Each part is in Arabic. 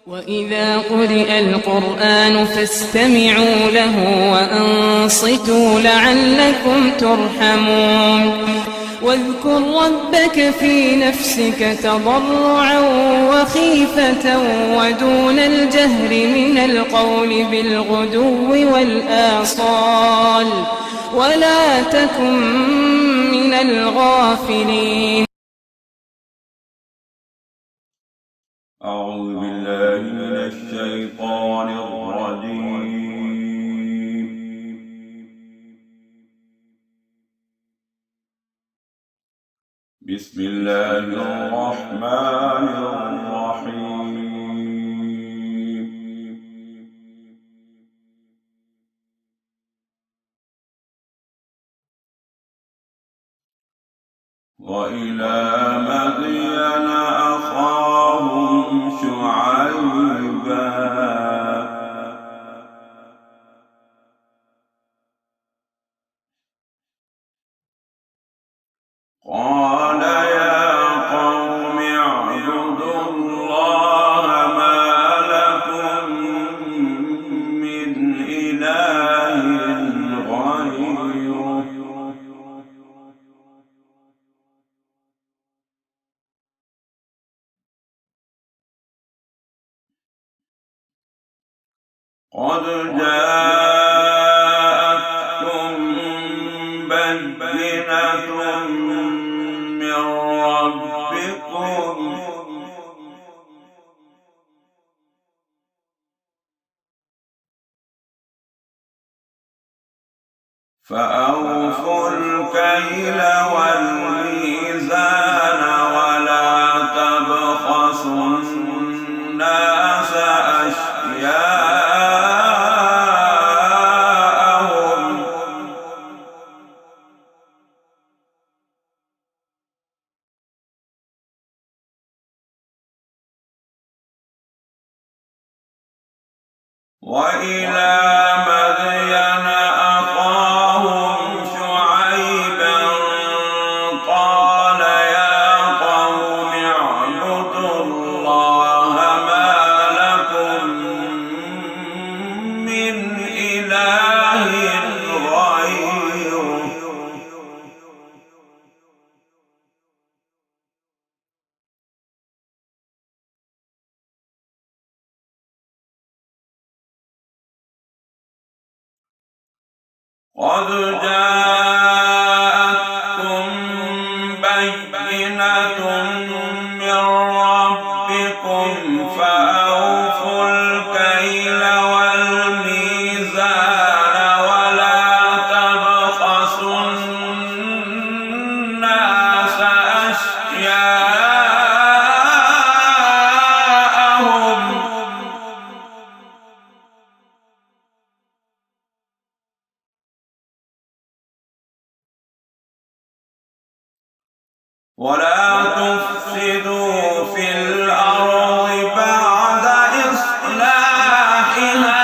وإذا قرئ القرآن فاستمعوا له وأنصتوا لعلكم ترحمون واذكر ربك في نفسك تضرعا وخيفة ودون الجهر من القول بالغدو والآصال ولا تكن من الغافلين. أعوذ بالله من الشيطان الرجيم. بسم الله الرحمن الرحيم. وإلى مدين أخاهم شعيبا قال يا قوم اعبدوا الله ما لكم من إله غيره قد جاءتكم بينة من ربكم فأوفوا الكيل والميزان ولا تبخسوا الناس أشياءهم وإلى مدين أخاهم شعيبا قال يا قوم اعبدوا الله ما لكم من إله غيره قد جاءتكم بينة من ربكم فأوفوا الكيل والميزان ولا تبخسوا الناس أشياءهم ولا تفسدوا في الأرض بعد إصلاحها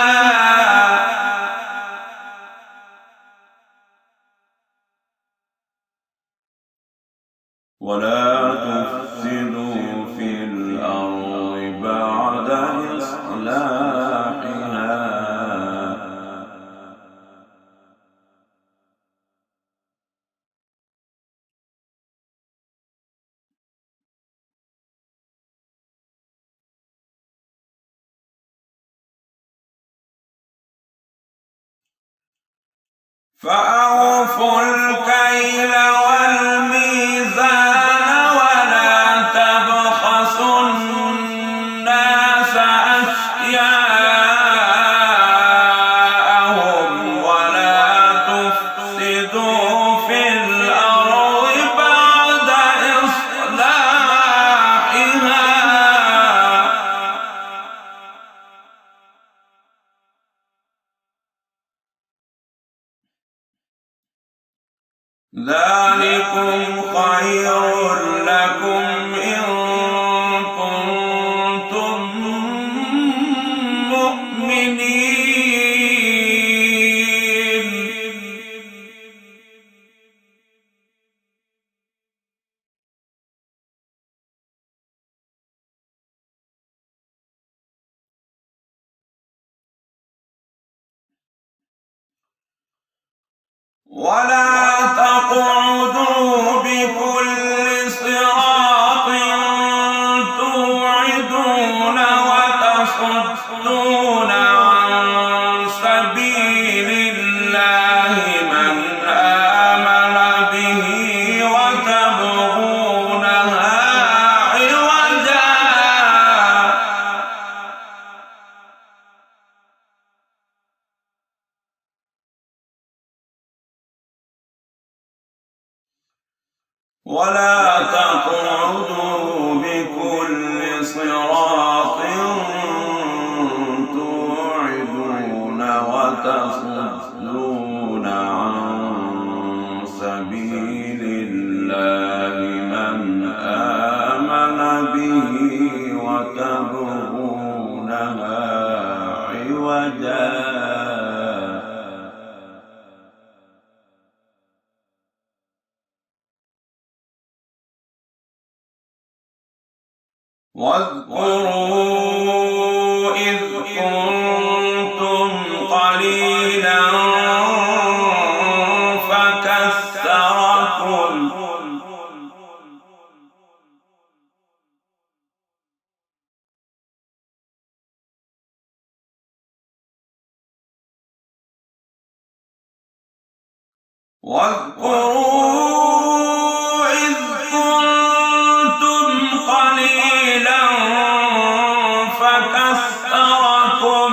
ولا تفسدوا في الأرض بعد إصلاحها فأوفوا الكيل والميزان ولا تبخسوا الناس أشياءهم ولا تفسدوا في الأرض بعد إصلاحها ذلكم خير لكم إن كنتم مؤمنين. ولا تقعدوا بكل صراط توعدون وتصدون عن سبيل الله من آمن به وتبغونها عوجا ولا تقعدوا بكل صراط توعدون وتصدون عن سبيل الله من آمن به وتبغونها عوجا واذكروا إذ كنتم قليلا فكثركم واذكروا إذ كنتم قليلا فكثركم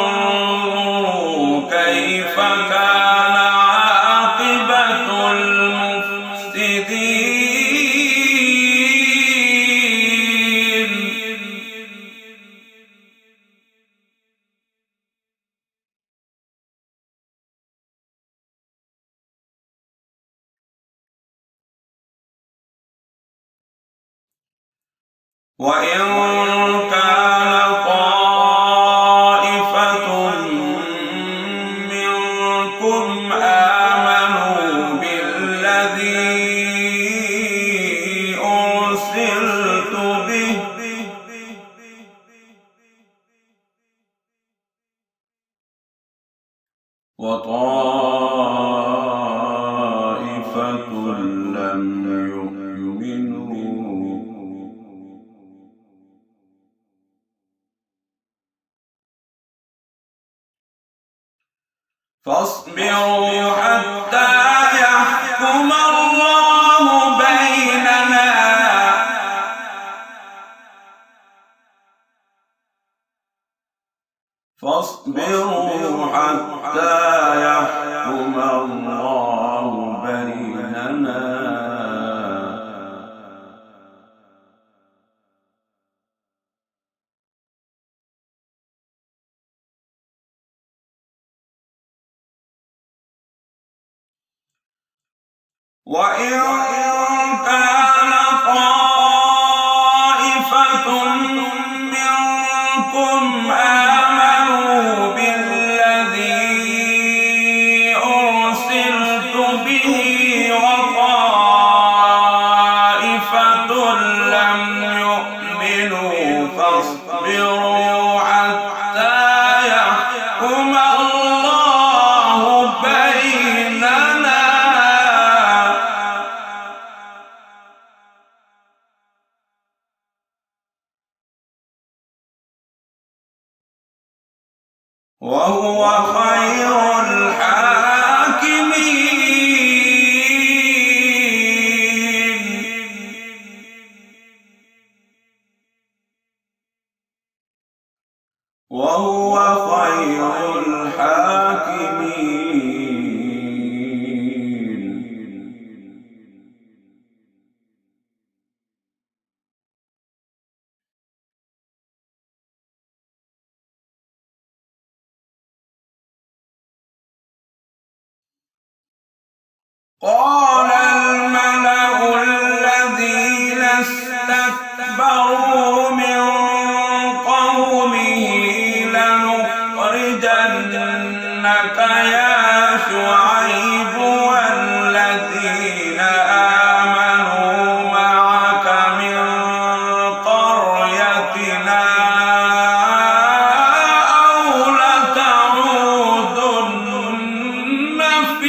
وانظروا كيف كان عاقبة المفسدين وإن كان طائفة منكم آمنوا بالذي أرسلت به وطائفة لم يؤمنوا فاصبروا حتى يحكم الله بيننا فاصبروا حتى يحكم الله بيننا وإن كان طائفة منكم آمنوا بالذي أرسلت به وطائفة لم يؤمنوا فاصبروا حتى يحكم الله بيننا وهو خير الحاكمين وهو خير الحاكمين قال الملأ الذين استكبروا من قومه لنخرجنك يا شعيب والذين آمنوا معك من قريتنا أو لتعودن في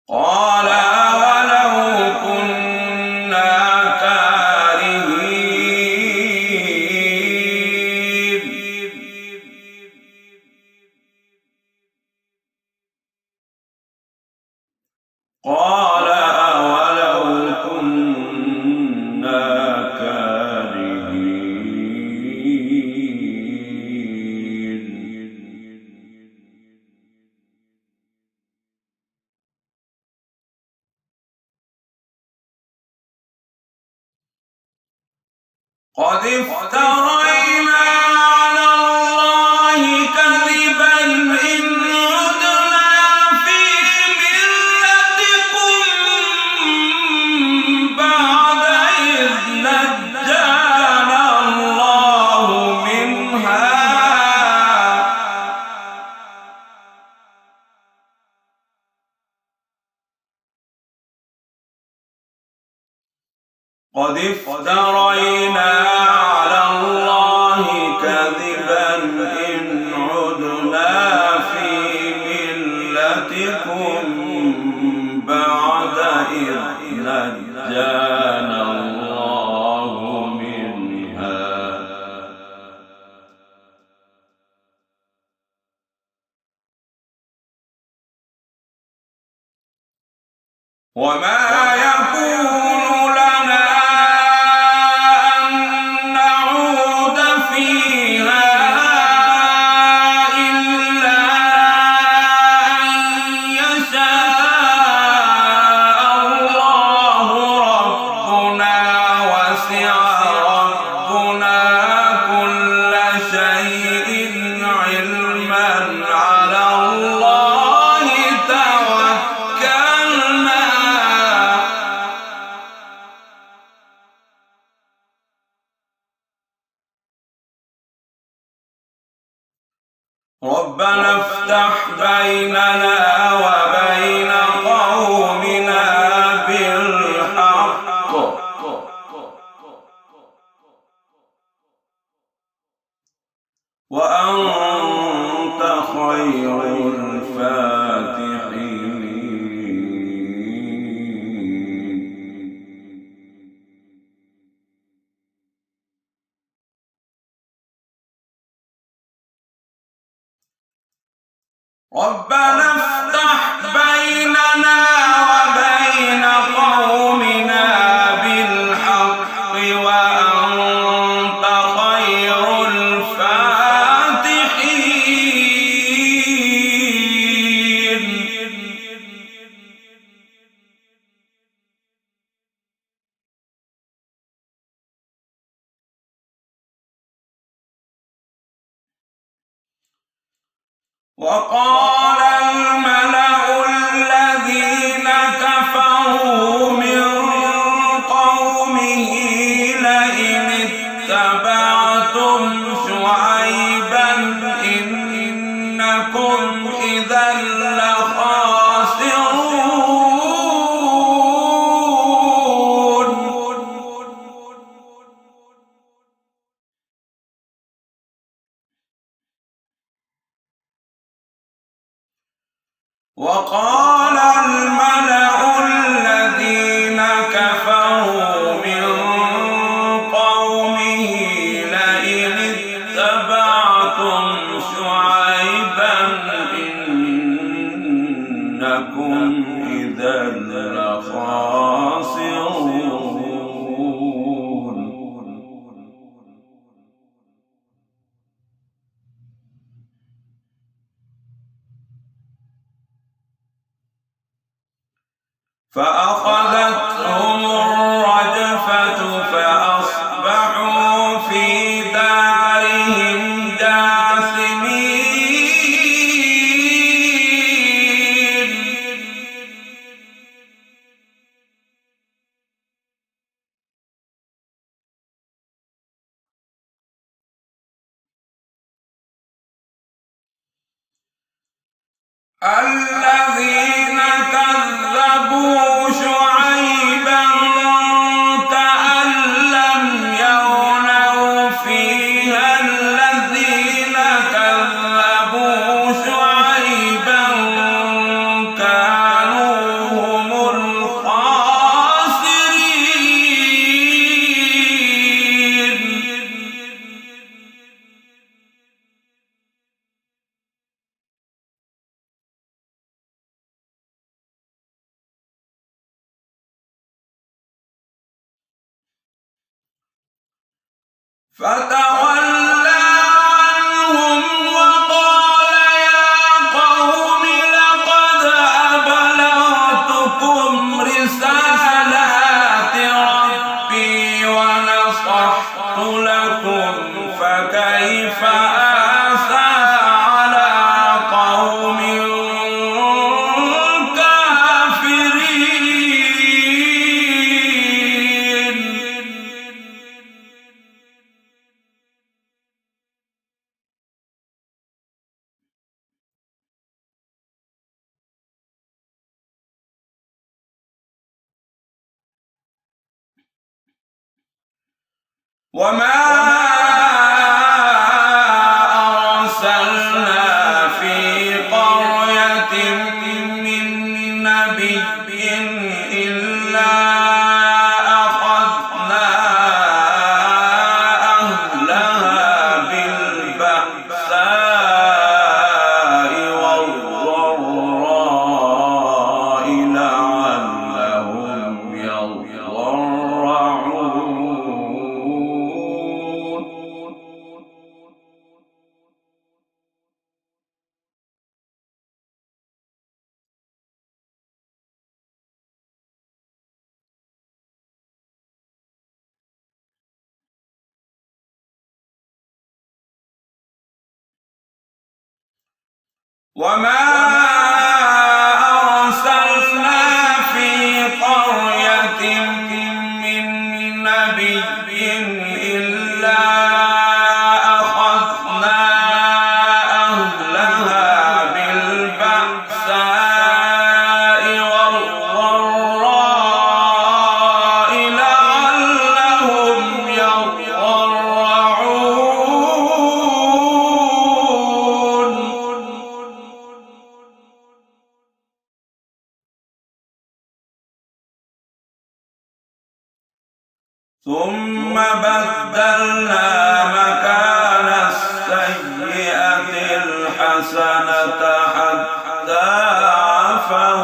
قال أولو كنا كارهين قال أولو كنا كارهين قد افترينا على الله كذبا إن عدنا في ملتكم بعد إذ نجانا الله منها قد افترينا على الله كذبا إن عدنا في ملتكم بعد إذ نجانا الله منها وما يكون لنا أن نعود فيها إلا أن يشاء الله ربنا وسع ربنا كل شيء علما على الله توكلنا ربنا افتح بيننا وبين قومنا بالحق وأنت خير الفاتحين ربنا افتح بيننا وبين قومنا بالحق وأنت خير الفاتحين وقال الملأ الذين كفروا من قومه لئن اتبعتم شعيبا إنكم إذا لخاسرون وقال الملأ الذين كفروا من قومه لئن اتبعتم شعيبا إنكم إذا لخاسرون فأخذتهم الرجفة فأصبحوا في دارهم جاثمين الذين كذبوا شعيبا كأن لم يغنوا فيها الذين كذبوا شعيبا كانوا فتولى عنهم وقال يا قوم لقد أبلغتكم رسالات ربي ونصحت لكم فكيف آسى على قوم كافرين. وما أرسلنا في قرية من نبي إلا أخذنا أهلها بالبأساء والضراء لعلهم يضرعون. وما أرسلنا في قرية من نبي إلا أخذنا أهلها بالبأساء والضراء لعلهم يضرعون. ثم بدلنا مكان السيئة الحسنة حتى عفوا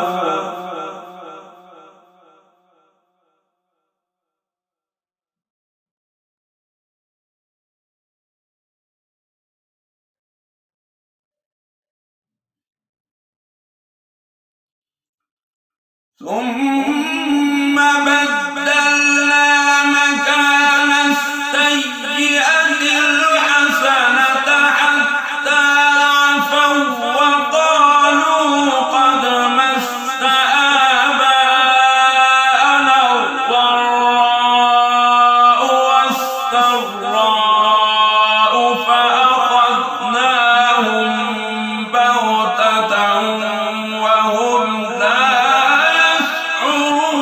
ثم بدلنا مكان السيئة الحسنة حتى عفوا وقالوا قد مس آباءنا الضراء والسراء فأخذناهم بغتة وهم لا يشعرون.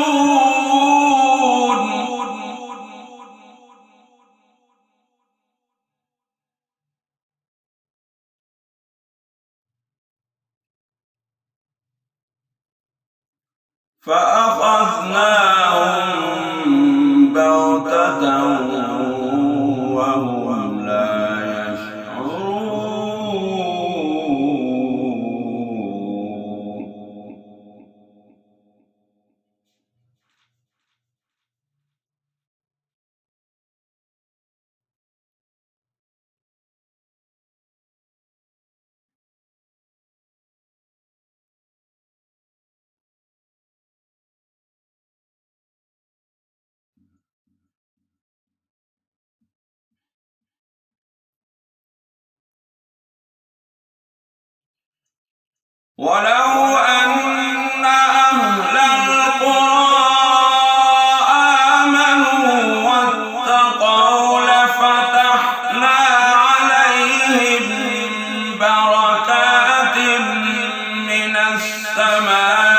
فأخذناهم بغتة وهم لا يشعرون. ولو أن أهل القرى آمنوا واتقوا لفتحنا عليهم بركات من السماء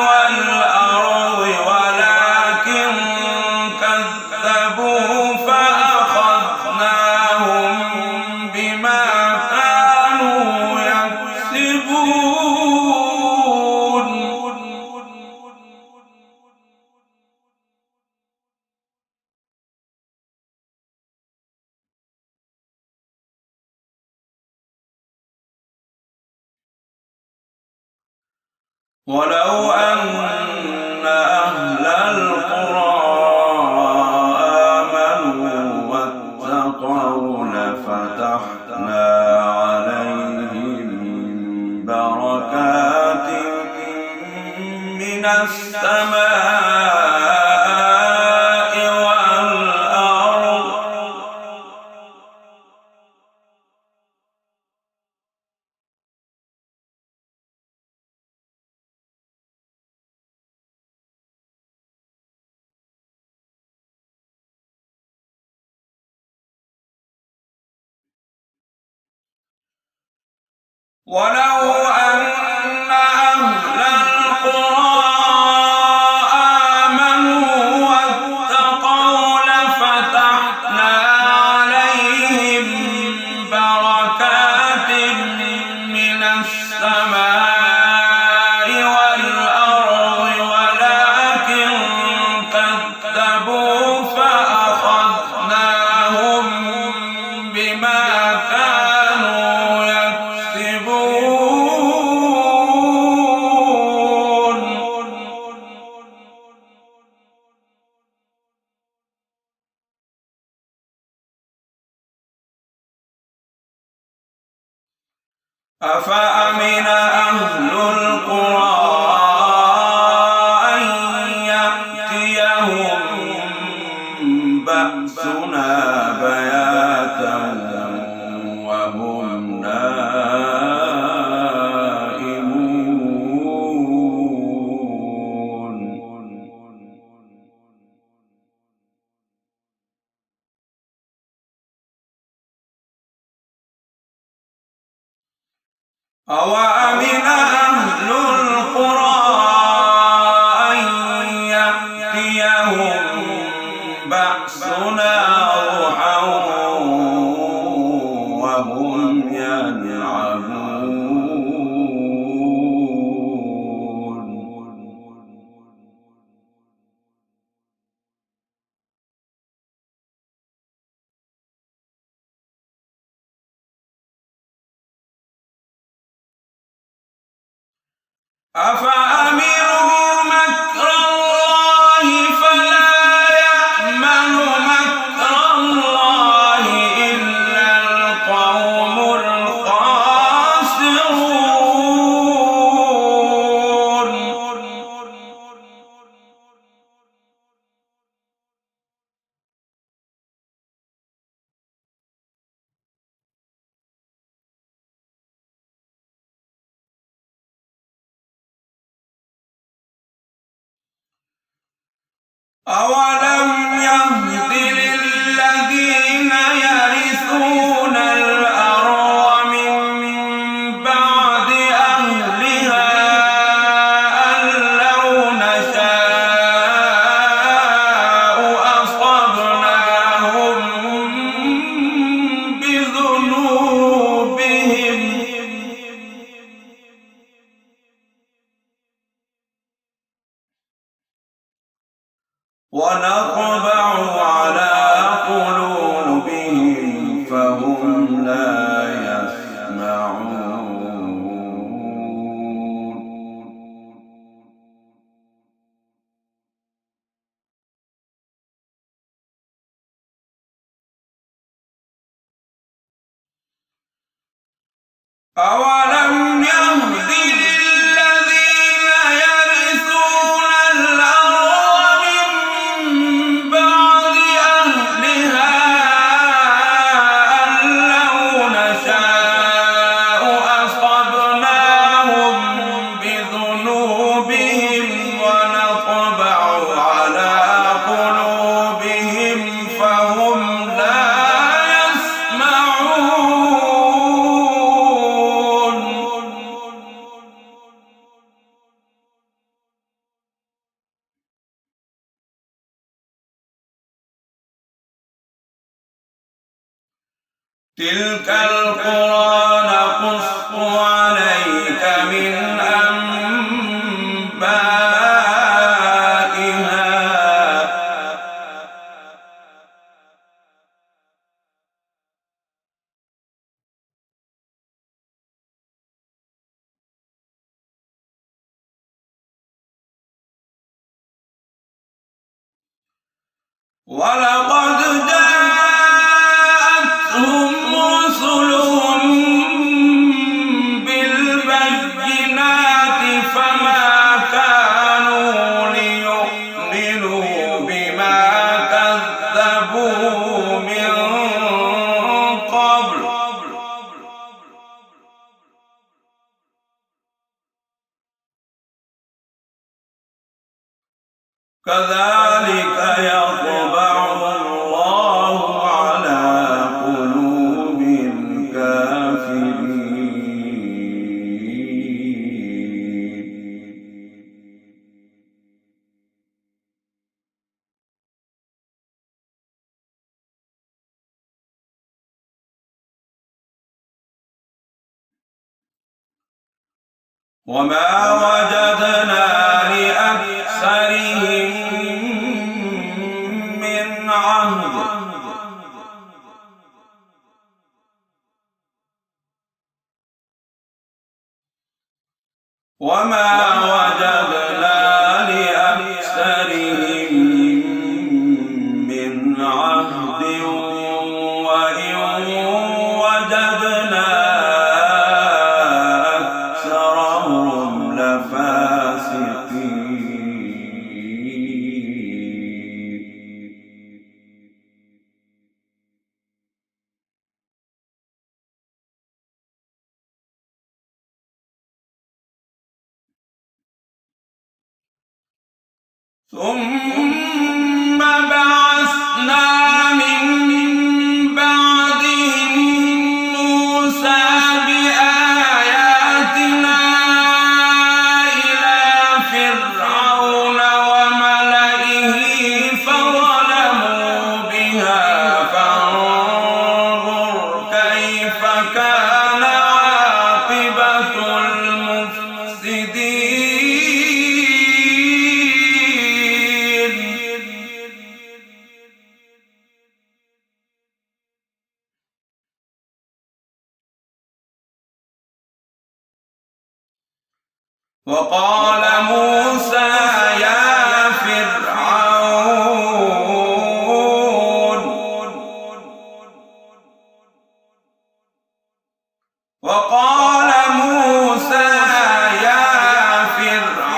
والأرض ولكن كذبوا فأخذناهم بما كانوا يكسبون. ولو أن أهل القرى آمنوا ولو أن أهل القرى آمنوا واتقوا لفتحنا عليهم بركات من السماء والأرض ولكن كذبوا فأخذناهم بما كانوا يكسبون. أفأمن أهل القرى أن يأتيهم بأسنا بياتا وهم نائمون. أوأمن أهل القرى أن يأتيهم بأسنا ضحى وهم يلعبون. أفأمنوا مكر الله فلا يأمن مكر الله إلا القوم الخاسرون. أولم يهد للذين يرثون الأرض من بعد أهلها أن لو نشاء أصبناهم بذنوبهم ونطبع على قلوبهم فهم لا يسمعون. أولم يهد للذين يرثون الأرض من بعد أهلها أن لو نشاء أصبناهم بذنوبهم ونطبع على قلوبهم فهم لا يسمعون. تلك القرى نقص عليك من أنبائها ولقد جاءتهم رسلهم بالبينات فما كانوا ليؤمنوا بما كذبوا من قبل كذلك يطبع الله على قلوب الكافرين. وما وجدنا لأكثرهم من عهد وما وجدنا لأكثرهم من عهد وإن وجدنا أكثرهم لفاسقين. ثم بعثنا من بعدهم موسى بآياتنا إلى فرعون وملئه فظلموا بها فانظر كيف كان عاقبة المفسدين. وقال موسى يا فرعون وقال موسى يا فرعون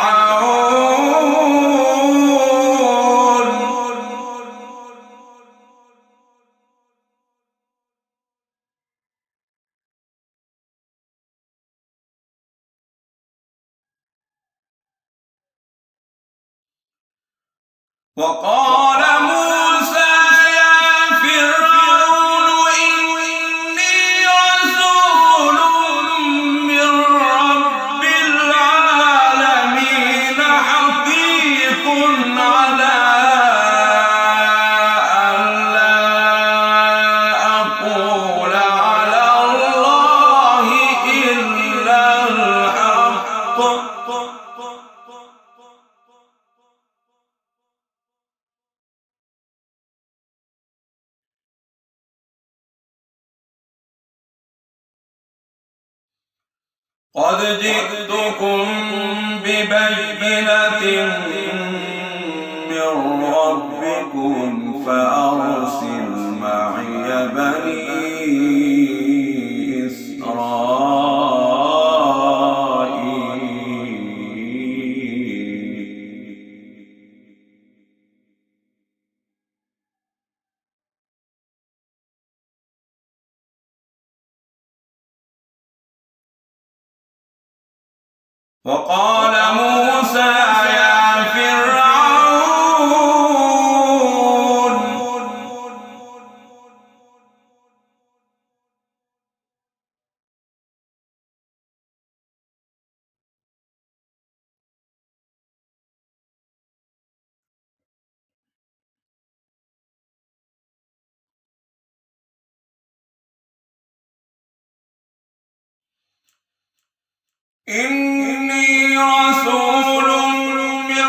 وقال موسى يا فرعون إني رسول من رب العالمين حقيق على ألا أقول على الله إلا الحق قد جئتكم ببينة من ربكم فأرسل معي بني إسرائيل. وقال موسى يا فرعون إني رسول من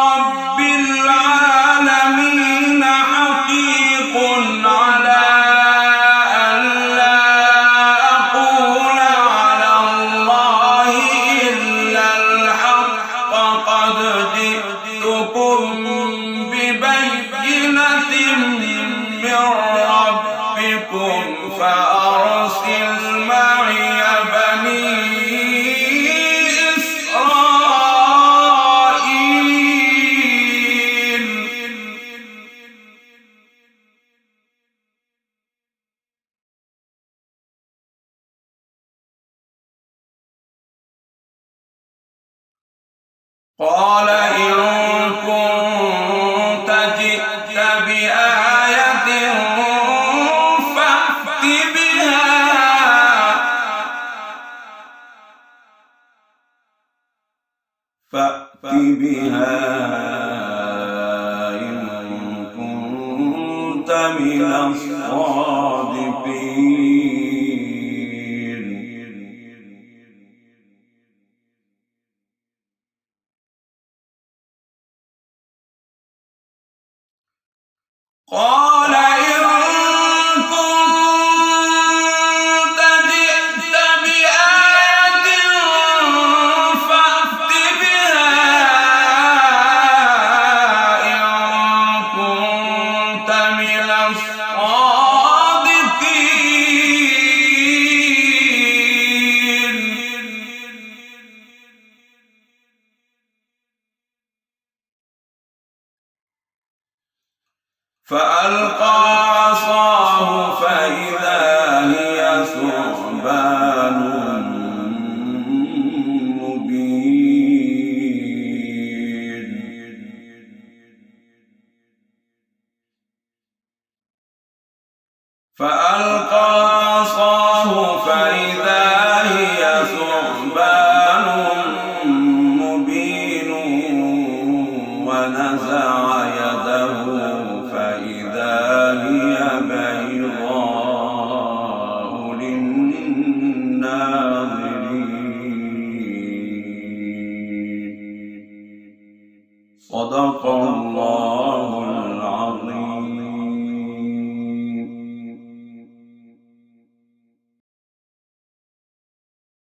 رب العالمين حقيق على ألا أقول على الله إلا الحق قد جئتكم ببينة من ربكم فأرسل معي بني قال إن كنت جئت بآية فأت بها إن كنت من الصادقين. ألقى